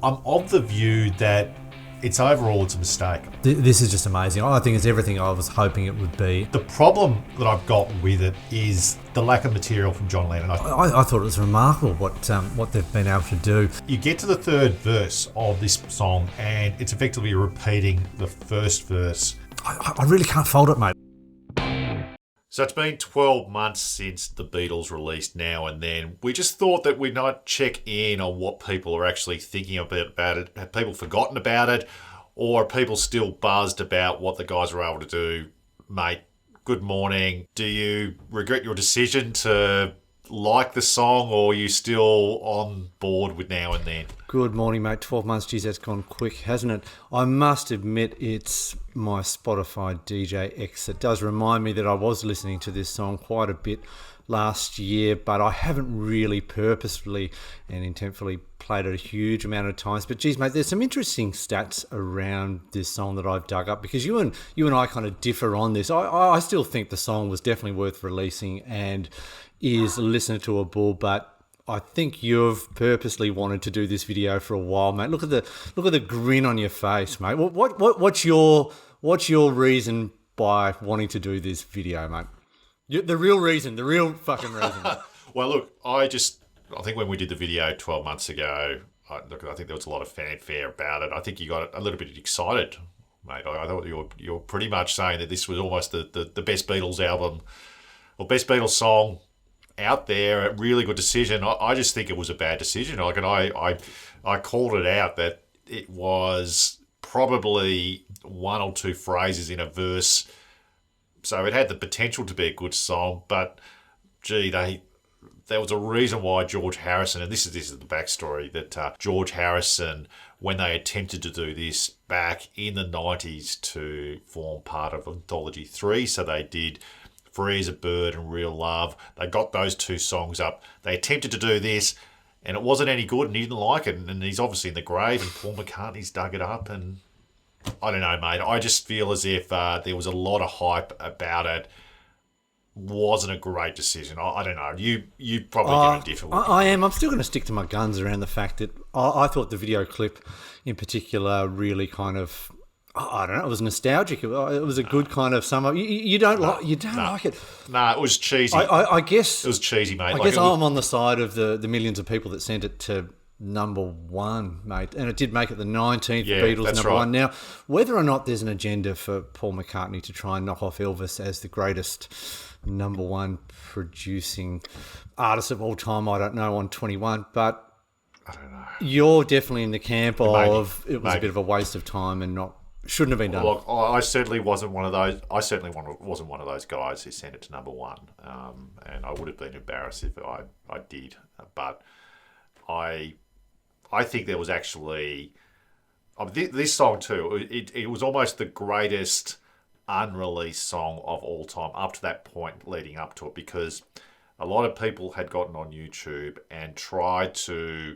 I'm of the view that it's a mistake. This is just amazing. I think it's everything I was hoping it would be. The problem that I've got with it is the lack of material from John Lennon. I thought it was remarkable what they've been able to do. You get to the third verse of this song and it's effectively repeating the first verse. I really can't fault it, mate. So it's been 12 months since the Beatles released Now and Then. We just thought that we'd not check in on what people are actually thinking about it. Have people forgotten about it? Or are people still buzzed about what the guys were able to do? Mate, good morning. Do you regret your decision to like the song, or are you still on board with Now and Then? Good morning, mate. 12 months, geez, that's gone quick, hasn't it? I must admit it's my Spotify DJ X. It does remind me that I was listening to this song quite a bit last year, but I haven't really purposefully and intentfully played it a huge amount of times. But geez, mate, there's some interesting stats around this song that I've dug up, because you and I kind of differ on this. I still think the song was definitely worth releasing and is listener to a bull, but I think you've purposely wanted to do this video for a while, mate. Look at the grin on your face, mate. What's your reason by wanting to do this video, mate? The real fucking reason. Well, look, I think when we did the video 12 months ago, I think there was a lot of fanfare about it. I think you got a little bit excited, mate. I thought you were pretty much saying that this was almost the best Beatles album or best Beatles song out there. A really good decision. I just think it was a bad decision. I called it out that it was probably one or two phrases in a verse. So it had the potential to be a good song, but gee, there was a reason why George Harrison, and this is the backstory, that George Harrison, when they attempted to do this back in the 90s to form part of Anthology 3, so they did Free as a Bird and Real Love. They got those two songs up. They attempted to do this, and it wasn't any good, and he didn't like it. And he's obviously in the grave, and Paul McCartney's dug it up. And I don't know, mate. I just feel as if there was a lot of hype about it. Wasn't a great decision. I don't know. You probably get a different. I am. I'm still going to stick to my guns around the fact that I thought the video clip, in particular, really kind of, I don't know, it was nostalgic. It was a good kind of sum up. You don't like it. Nah, it was cheesy. I guess it was cheesy, mate. I guess I'm on the side of the millions of people that sent it to number one, mate, and it did make it the 19th Beatles number one. Now, whether or not there's an agenda for Paul McCartney to try and knock off Elvis as the greatest number one producing artist of all time, I don't know on 21, but I don't know. You're definitely in the camp of it was a bit of a waste of time and shouldn't have been done. Look, I certainly wasn't one of those. I certainly wasn't one of those guys who sent it to number one, and I would have been embarrassed if I did. But I think there was actually this song too. It was almost the greatest unreleased song of all time up to that point, leading up to it, because a lot of people had gotten on YouTube and tried to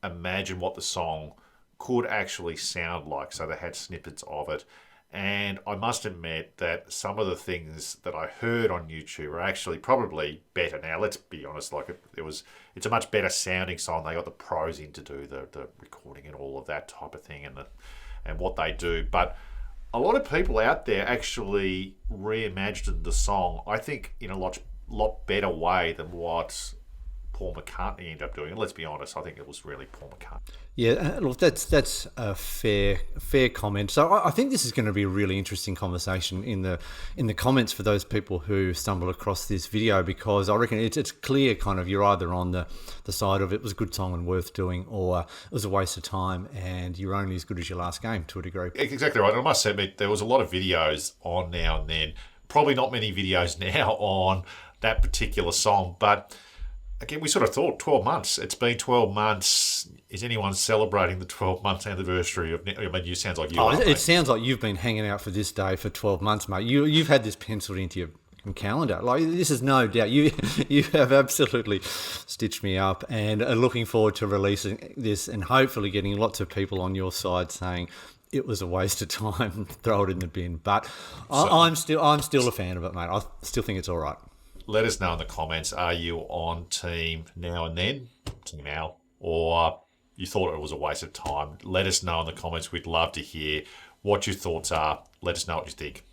imagine what the song could actually sound like. So they had snippets of it. And I must admit that some of the things that I heard on YouTube are actually probably better. Now, let's be honest, it's a much better sounding song. They got the pros in to do the recording and all of that type of thing and what they do. But a lot of people out there actually reimagined the song, I think, in a lot better way than what Paul McCartney ended up doing. And let's be honest, I think it was really Paul McCartney. Yeah, look, that's a fair comment. So I think this is going to be a really interesting conversation in the comments for those people who stumble across this video, because I reckon it's clear kind of you're either on the side of it was a good song and worth doing, or it was a waste of time and you're only as good as your last game to a degree. Exactly right. And I must admit, there was a lot of videos on Now and Then. Probably not many videos now on that particular song, but again, we sort of thought 12 months. It's been 12 months. Is anyone celebrating the 12-month anniversary of... I mean, you sounds like you are. It sounds like you've been hanging out for this day for 12 months, mate. You've had this penciled into your calendar. Like, this is no doubt. You have absolutely stitched me up, and are looking forward to releasing this and hopefully getting lots of people on your side saying it was a waste of time, throw it in the bin. But I'm still a fan of it, mate. I still think it's all right. Let us know in the comments, are you on Team Now and Then, Team Al, or you thought it was a waste of time, let us know in the comments. We'd love to hear what your thoughts are. Let us know what you think.